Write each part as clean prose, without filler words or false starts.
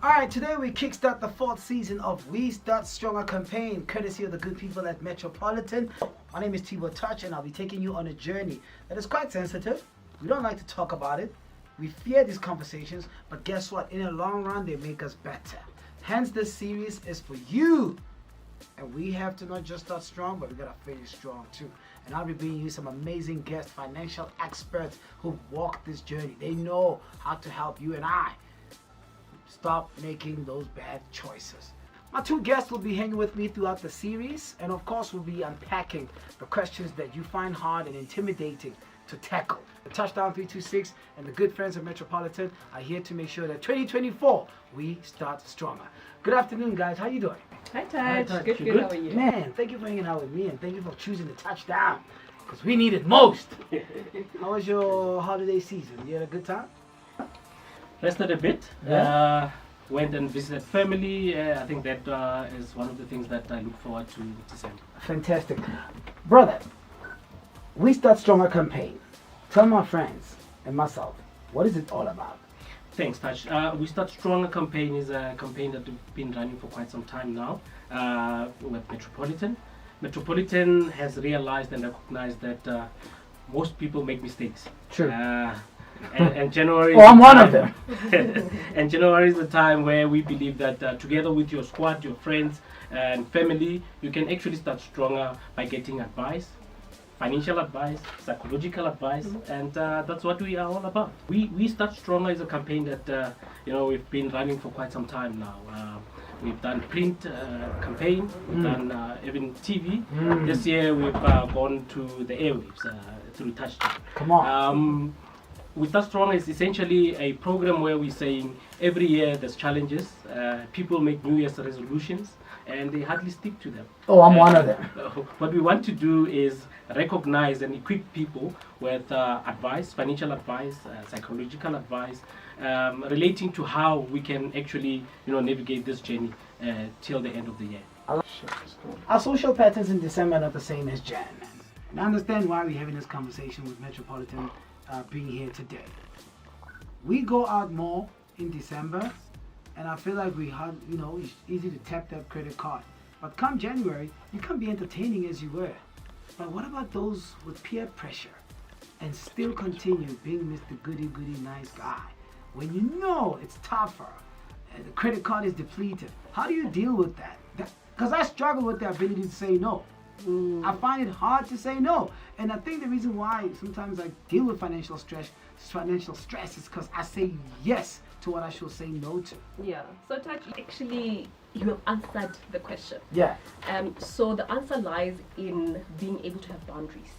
Alright, today we kickstart the 4th season of We Start Stronger campaign, courtesy of the good people at Metropolitan. My name is Tbo-Touch and I'll be taking you on a journey that is quite sensitive. We don't like to talk about it. We fear these conversations, but guess what? In the long run, they make us better. Hence, this series is for you. And we have to not just start strong, but we gotta finish strong too. And I'll be bringing you some amazing guests, financial experts who walk this journey. They know how to help you and I stop making those bad choices. My 2 guests will be hanging with me throughout the series, and of course we'll be unpacking the questions that you find hard and intimidating to tackle. The Touchdown 326 and the good friends of Metropolitan are here to make sure that 2024 we start stronger. Good afternoon, guys. How you doing? Hi, Touch. Good. How are you? Man, thank you for hanging out with me, and thank you for choosing the Touchdown, because we need it most. How was your holiday season? You had a good time? Rested a bit. Yeah. Went and visited family. I think that is one of the things that I look forward to December. Fantastic. Brother, We Start Stronger campaign. Tell my friends and myself, what is it all about? Thanks, Touch. We Start Stronger campaign is a campaign that we've been running for quite some time now with Metropolitan. Metropolitan has realized and recognized that most people make mistakes. True. And January. Oh, I'm one of them. And January is the time where we believe that together with your squad, your friends, and family, you can actually start stronger by getting advice, financial advice, psychological advice, and that's what we are all about. We Start Stronger is a campaign that we've been running for quite some time now. We've done print campaign, we've done even TV. This year we've gone to the airwaves through Touchdown. Come on. We Start Strong is essentially a program where we're saying every year there's challenges. People make New Year's resolutions and they hardly stick to them. Oh, I'm one of them. What we want to do is recognize and equip people with advice, financial advice, psychological advice, relating to how we can actually navigate this journey till the end of the year. Our social patterns in December are not the same as Jan. And I understand why we're having this conversation with Metropolitan being here today. We go out more in December, and I feel like it's easy to tap that credit card. But come January, you can't be entertaining as you were. But what about those with peer pressure and still continue being Mr. Goody nice guy when you know it's tougher and the credit card is depleted? How do you deal with that? Because I struggle with the ability to say no. I find it hard to say no, and I think the reason why sometimes I deal with financial stress is because I say yes to what I should say no to. Yeah. So, Touch, actually, you have answered the question. Yeah. So the answer lies in being able to have boundaries,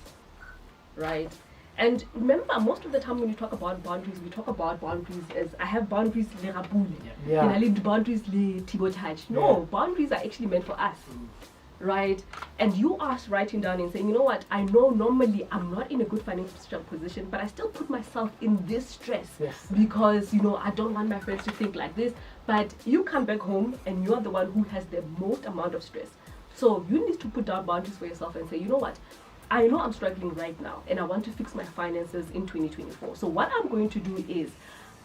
right? And remember, most of the time when you talk about boundaries, we talk about boundaries as I have boundaries le Rapule. Yeah. And I leave boundaries le Tbo-Touch. No, boundaries are actually meant for us. Right? And you are writing down and saying, you know what, I know normally I'm not in a good financial position, but I still put myself in this stress because, I don't want my friends to think like this. But you come back home and you're the one who has the most amount of stress. So you need to put down boundaries for yourself and say, you know what, I know I'm struggling right now and I want to fix my finances in 2024. So what I'm going to do is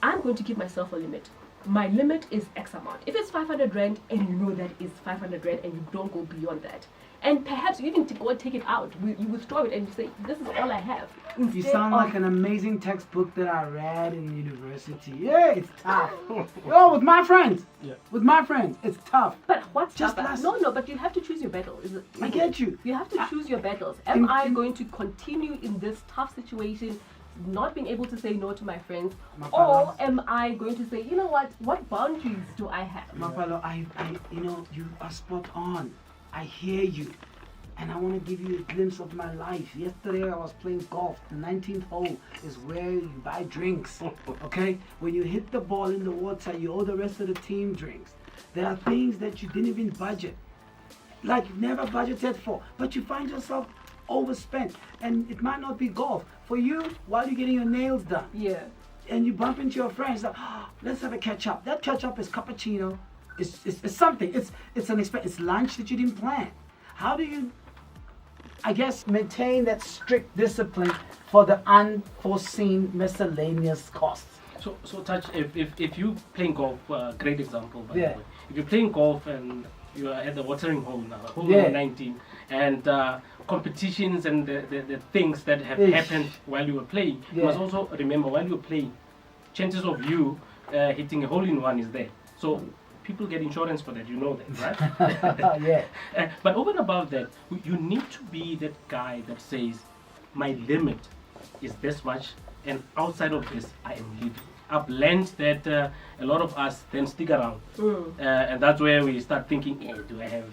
I'm going to give myself a limit. My limit is X amount. If it's 500 Rand and you know that is 500 Rand and you don't go beyond that, and perhaps you even go take it out, you withdraw it and you say, this is all I have. You sound like an amazing textbook that I read in university. Yeah, it's tough. With my friends. Yeah. With my friends, it's tough. But what's just tough? No, but you have to choose your battle. I get you. You have to choose your battles. Am I going to continue in this tough situation, not being able to say no to my friends, or am I going to say, you know what boundaries do I have? Mapalo, you are spot on. I hear you, and I want to give you a glimpse of my life. Yesterday I was playing golf. The 19th hole is where you buy drinks, okay? When you hit the ball in the water, you owe the rest of the team drinks. There are things that you didn't even budget, like you never budgeted for, but you find yourself overspent, and it might not be golf for you while you're getting your nails done. Yeah. And you bump into your friends, like, let's have a catch up. That catch up is cappuccino. It's something. It's an expense. It's lunch that you didn't plan. How do you I guess, maintain that strict discipline for the unforeseen miscellaneous costs? So Touch, if you playing golf, great example, by Yeah. the way. If you're playing golf and you are at the watering hole now, hole Yeah. number 19, and competitions and the things that have Ish. happened while you were playing, you Yeah. must also remember while you're playing, chances of you hitting a hole in one is there. So people get insurance for that, you know that, right? Yeah. But over and above that, you need to be that guy that says, my limit is this much, and outside of this, I am leaving. I've learned that a lot of us then stick around, and that's where we start thinking, do I have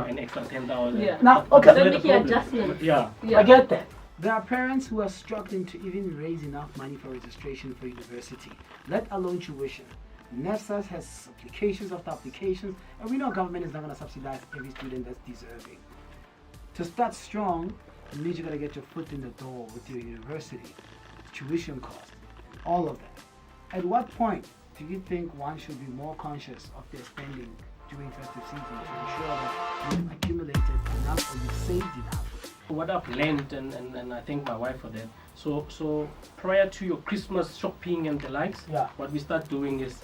an extra 10,000? Yeah. Now, But okay. that's Then where the making problem- adjustments. Yeah. Yeah. I get that. There are parents who are struggling to even raise enough money for registration for university, let alone tuition. NEFSAS has applications after applications, and we know government is not going to subsidize every student that's deserving. To start strong, at least you got to get your foot in the door with your university, tuition costs, all of that. At what point do you think one should be more conscious of their spending during festive season to ensure that you've accumulated enough or you've saved enough? What I've learned, and I thank my wife for that. So prior to your Christmas shopping and the likes, Yeah. what we start doing is,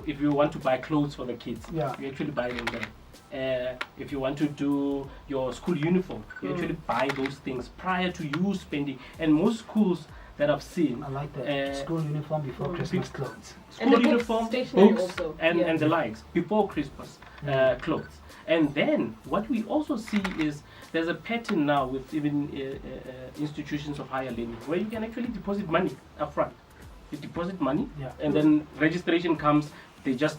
if you want to buy clothes for the kids, Yeah. you actually buy them there. If you want to do your school uniform, you actually buy those things prior to you spending. And most schools that I've seen, I like that. School uniform before Christmas clothes. And the school books, uniform, stationery books, also. and, Yeah. and the likes before Christmas clothes. And then what we also see is there's a pattern now with even institutions of higher learning where you can actually deposit money upfront. You deposit money, Yeah. and then registration comes, they just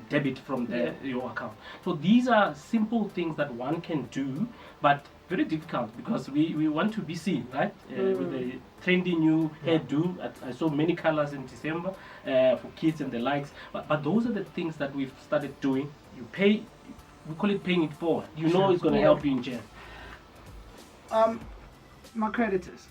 debit from your account. So these are simple things that one can do, but very difficult because we want to be seen, right? With the trendy new hairdo. I saw many colors in December for kids and the likes. But those are the things that we've started doing. You pay, we call it paying it forward. You know it's going to help you in jail. My creditors,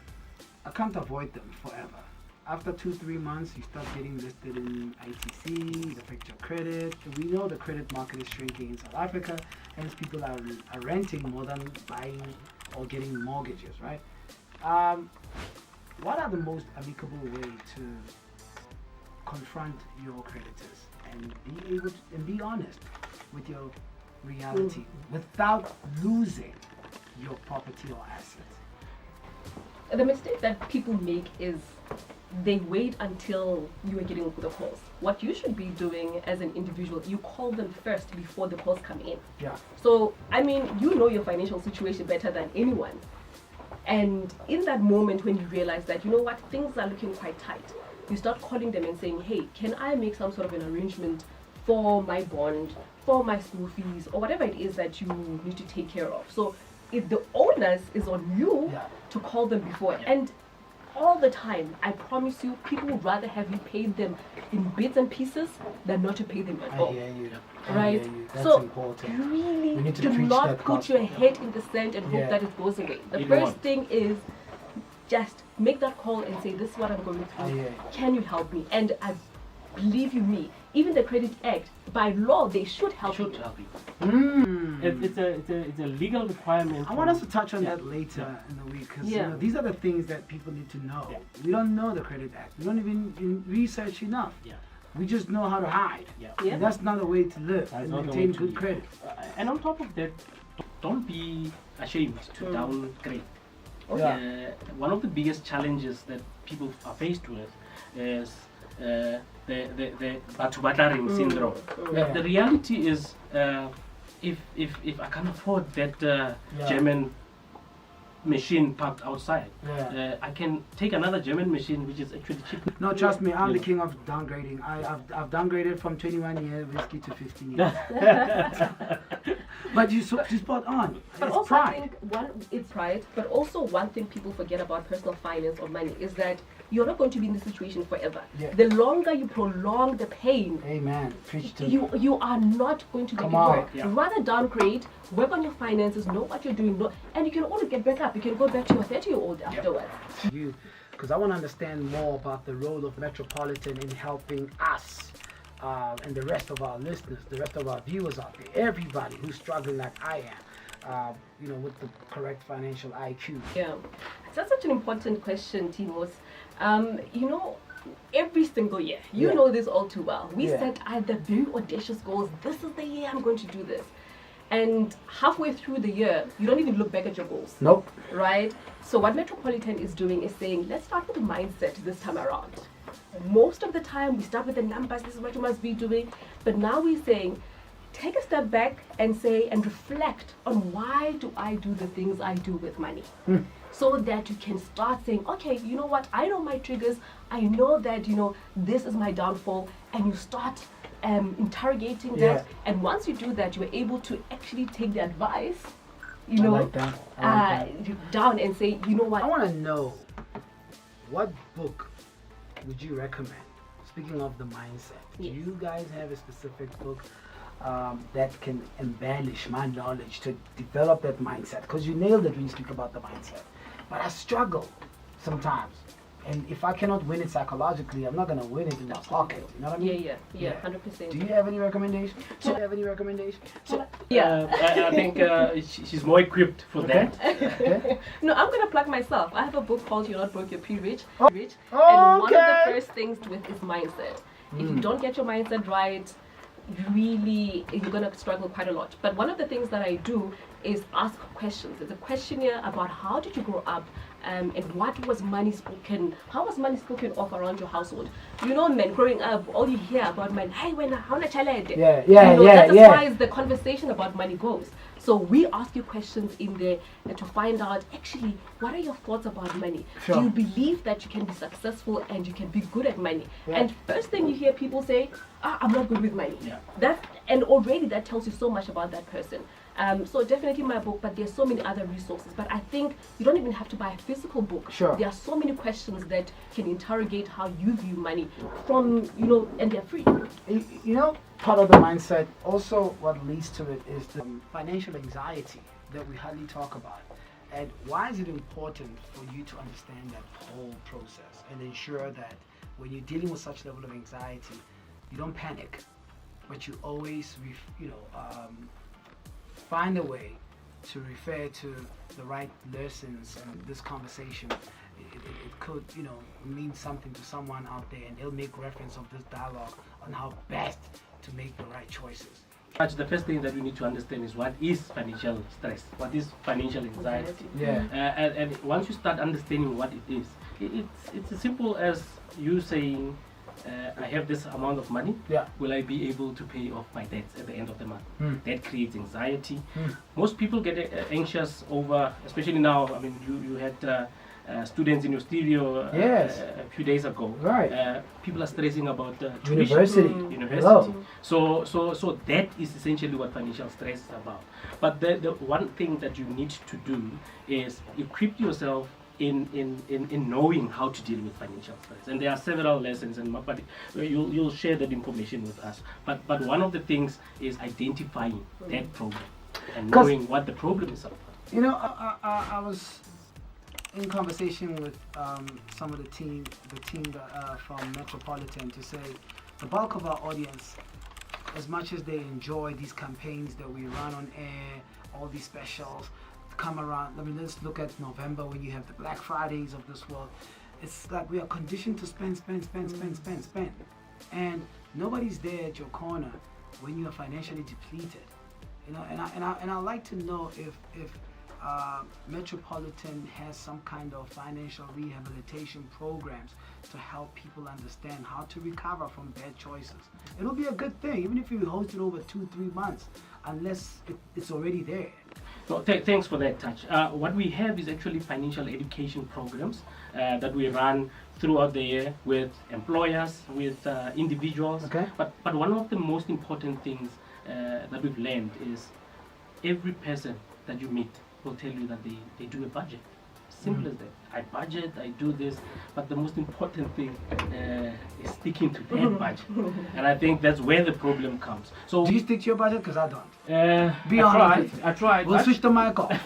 I can't avoid them forever. After 2-3 months, you start getting listed in ITC, it affects your credit. We know the credit market is shrinking in South Africa, hence people are renting more than buying or getting mortgages, right? What are the most amicable way to confront your creditors and be able to, and be honest with your reality without losing your property or assets? The mistake that people make is they wait until you are getting the calls. What you should be doing as an individual, you call them first before the calls come in. Yeah. So, I mean, you know your financial situation better than anyone. And in that moment when you realize that, you know what, things are looking quite tight, you start calling them and saying, hey, can I make some sort of an arrangement for my bond, for my school fees, or whatever it is that you need to take care of. So if the onus is on you to call them before. And all the time, I promise you, people would rather have you paid them in bits and pieces than not to pay them at all. I hear you. Right? That's So important. really We need to do preach not that put gospel. your head in the sand and hope that it goes away. The You first don't. thing is just make that call and say, this is what I'm going I through. hear you. Can you help me? And I believe you me, even the Credit Act, by law, they should help Should you. help you. Mm. It's a legal requirement. I want us to touch on that later in the week because these are the things that people need to know. Yeah. We don't know the Credit Act. We don't even research enough. Yeah. We just know how to hide. Yeah. Yeah. And that's not a way to live That's and not the maintain way to good live. credit. And on top of that, don't be ashamed to downgrade. Yeah. One of the biggest challenges that people are faced with is the Batubatlaring syndrome. Yeah. The reality is, if I can't afford that German machine parked outside, I can take another German machine which is actually cheaper. No, trust me, I'm the king of downgrading. I've downgraded from 21-year whiskey to 15 years. But you're spot on. But It's also, I pride. think it's pride, but also one thing people forget about personal finance or money is that you're not going to be in this situation forever. Yeah. The longer you prolong the pain, Amen. Preach to you are not going to make Come it on. work. Yeah. Rather downgrade, work on your finances, know what you're doing, and you can always get back up. You can go back to your 30-year-old afterwards. you, because I want to understand more about the role of Metropolitan in helping us and the rest of our listeners, the rest of our viewers out there, everybody who's struggling like I am. with the correct financial IQ? Yeah, that's such an important question, Timos. Every single year, you know this all too well. We set either very audacious goals. This is the year I'm going to do this. And halfway through the year, you don't even look back at your goals. Nope. Right? So what Metropolitan is doing is saying, let's start with the mindset this time around. Most of the time, we start with the numbers. This is what you must be doing. But now we're saying, take a step back and say and reflect on why do I do the things I do with money, so that you can start saying, okay, you know what, I know my triggers, I know that this is my downfall, and you start interrogating that, and once you do that, you're able to actually take the advice I like that. down and say, you know what, I want to know, what book would you recommend? Speaking of the mindset, do you guys have a specific book that can embellish my knowledge to develop that mindset? Because you nailed it when you speak about the mindset. But I struggle sometimes. And if I cannot win it psychologically, I'm not going to win it in my pocket. You know what I mean? Yeah, 100%. Do you have any recommendations? So, Yeah. I think she's more equipped for that. Okay. No, I'm going to plug myself. I have a book called You're Not Broke, You're Pre-Rich. Oh, And one of the okay. first things with is mindset. If you don't get your mindset right, you're going to struggle quite a lot. But one of the things that I do is ask questions. It's a questionnaire about how did you grow up, and what was money spoken, how was money spoken of around your household? Men, growing up, all you hear about money, hey, how much I let? That's as far as the conversation about money goes. So we ask you questions in there to find out, actually, what are your thoughts about money? Sure. Do you believe that you can be successful and you can be good at money? And first thing you hear people say, I'm not good with money. And already that tells you so much about that person. So definitely my book, but there's so many other resources. But I think you don't even have to buy a physical book. Sure. There are so many questions that can interrogate how you view money from, and they're free. Part of the mindset, also what leads to it is the financial anxiety that we hardly talk about. And why is it important for you to understand that whole process and ensure that when you're dealing with such level of anxiety, you don't panic, but you always, find a way to refer to the right lessons, and this conversation, it could, mean something to someone out there, and they'll make reference of this dialogue on how best to make the right choices. The first thing that we need to understand is what is financial stress, what is financial anxiety. And once you start understanding what it is, it's as simple as you saying, I have this amount of money, will I be able to pay off my debts at the end of the month? That creates anxiety. Most people get anxious over, especially now, you had students in your studio a few days ago. Right. People are stressing about University. Hello. So that is essentially what financial stress is about. But the one thing that you need to do is equip yourself in knowing how to deal with financial stress. And there are several lessons, and you'll share that information with us. But one of the things is identifying that problem and knowing what the problem is about. I was in conversation with some of the team from Metropolitan to say the bulk of our audience, as much as they enjoy these campaigns that we run on air, all these specials come around. Let's look at November when you have the Black Fridays of this world. It's like we are conditioned to spend. And nobody's there at your corner when you are financially depleted. And I like to know if Metropolitan has some kind of financial rehabilitation programs to help people understand how to recover from bad choices. It'll be a good thing, even if you host it over 2-3 months, unless it's already there. So thanks for that, Touch. What we have is actually financial education programs that we run throughout the year with employers, with individuals. Okay. But one of the most important things that we've learned is every person that you meet will tell you that they do a budget. Simple as that. I budget, I do this, but the most important thing is sticking to that budget. And I think that's where the problem comes. So Do you stick to your budget? Because I don't. Be I honest tried. with me. I tried. We'll switch the mic off.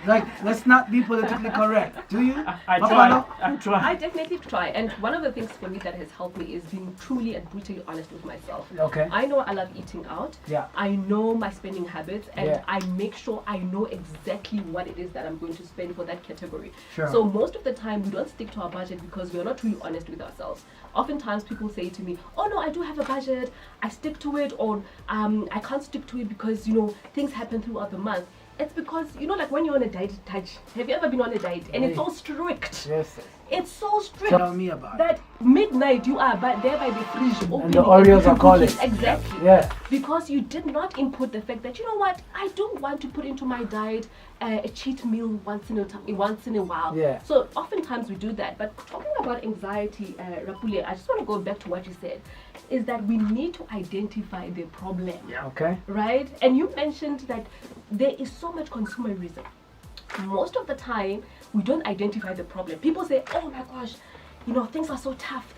Like, let's not be politically correct. Do you? I Mapalo? tried. I tried. I definitely try, and one of the things for me that has helped me is being truly and brutally honest with myself. Okay. I know I love eating out. Yeah. I know my spending habits, and Yeah. I make sure I know exactly what it is that I'm going to spend for that category. Sure. So most of the time we don't stick to our budget because we're not really honest with ourselves. Oftentimes people say to me, "Oh no, I do have a budget. I stick to it," or "I can't stick to it because things happen throughout the month." It's because like when you're on a diet, touch. Have you ever been on a diet? And it's so strict. Yes. It's so strict. Tell me about it. That midnight you are there by the fridge opening the Oreos eating are calling. cookies. Exactly. Yeah. Because you did not input the fact that I don't want to put into my diet a cheat meal once in a while. Yeah. So oftentimes we do that. But talking about anxiety, Rapule, I just want to go back to what you said, is that we need to identify the problem. Yeah. Okay. Right? And you mentioned that there is so much consumerism. Most of the time, we don't identify the problem. People say, "Oh my gosh, things are so tough,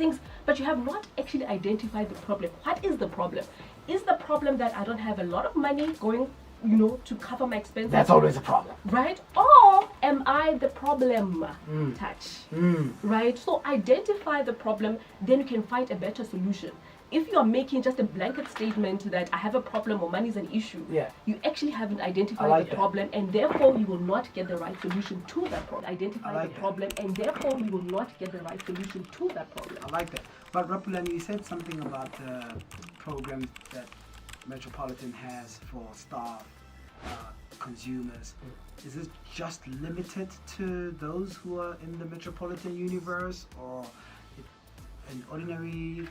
but you have not actually identified the problem. What is the problem? Is the problem that I don't have a lot of money going, to cover my expenses? That's always a problem. Right? Or am I the problem? Touch. Mm. Right? So identify the problem, then you can find a better solution. If you are making just a blanket statement that I have a problem or money is an issue, Yeah. you actually haven't identified like the that. problem, and therefore you will not get the right solution to that problem. I Identify like the that. problem, and therefore you will not get the right solution to that problem. I like that. But Rapule, you said something about the programs that Metropolitan has for staff, consumers. Is it just limited to those who are in the Metropolitan universe, or an ordinary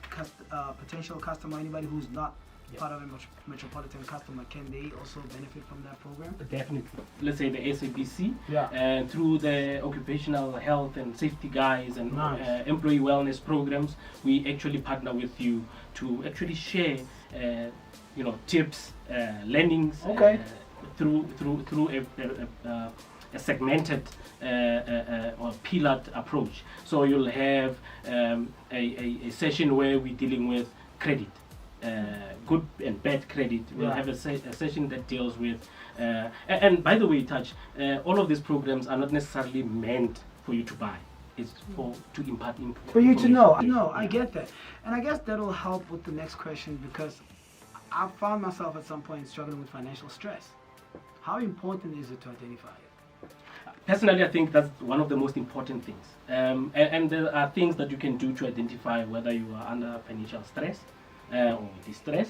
potential customer, anybody who's not part of a Metropolitan customer, can they also benefit from that program? Definitely. Let's say the SABC, Yeah. and through the occupational health and safety guys and Nice. employee wellness programs, we actually partner with you to actually share, tips, learnings, Okay. through a segmented or pillared approach. So you'll have a session where we're dealing with credit. Good and bad credit. We'll Yeah. have a session that deals with, and by the way, Touch, all of these programs are not necessarily meant for you to buy. It's to impart info. For you to know. No, I get that. And I guess that'll help with the next question, because I found myself at some point struggling with financial stress. How important is it to identify it? Personally, I think that's one of the most important things. And there are things that you can do to identify whether you are under financial stress or distress.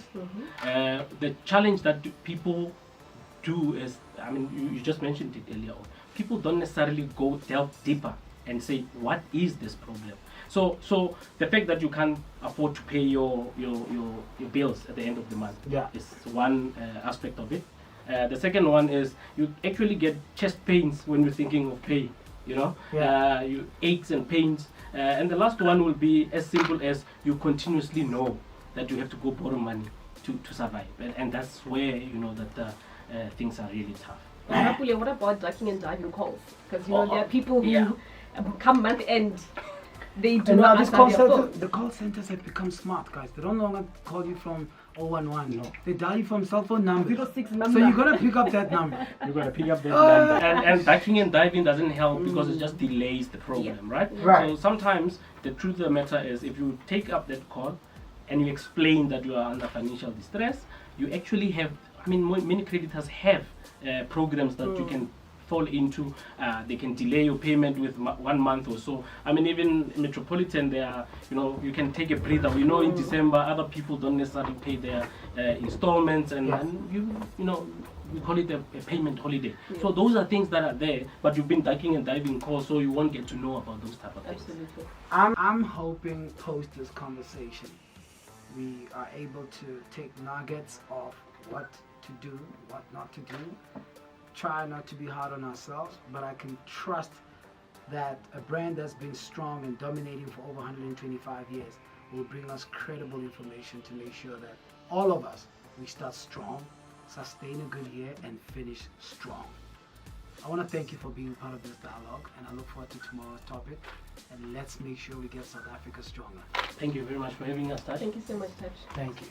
The challenge that people do is, you just mentioned it earlier on. People don't necessarily delve deeper and say, what is this problem? So the fact that you can't afford to pay your bills at the end of the month is one aspect of it. The second one is you actually get chest pains when you're thinking of pay, you aches and pains. And the last one will be as simple as you continuously know that you have to go borrow money to survive. And that's where you know that things are really tough. Rapule, what about ducking and diving calls? Because there are people who Yeah. come month end, they do And now not this answer their phone. the call centers have become smart, guys. They don't longer call you from 011. No. They dial you from cell phone numbers. 06 So number. you gotta pick up that number. You gotta pick up that number. And ducking and diving doesn't help because it just delays the program, right? Right. So sometimes the truth of the matter is, if you take up that call and you explain that you are under financial distress, you actually have, many creditors have programs that you can fall into. They can delay your payment with 1 month or so. Even Metropolitan, they are, you can take a breather. We know in December other people don't necessarily pay their installments, and we call it a payment holiday. So those are things that are there, but you've been ducking and diving calls, so you won't get to know about those type of things. Absolutely. I'm hoping post this conversation we are able to take nuggets of what to do, what not to do. Try not to be hard on ourselves, but I can trust that a brand that's been strong and dominating for over 125 years will bring us credible information to make sure that all of us, we start strong, sustain a good year, and finish strong. I want to thank you for being part of this dialogue, and I look forward to tomorrow's topic. And let's make sure we get South Africa stronger. Thank you very much for having us, Touch. Thank you so much, Touch. Thank you.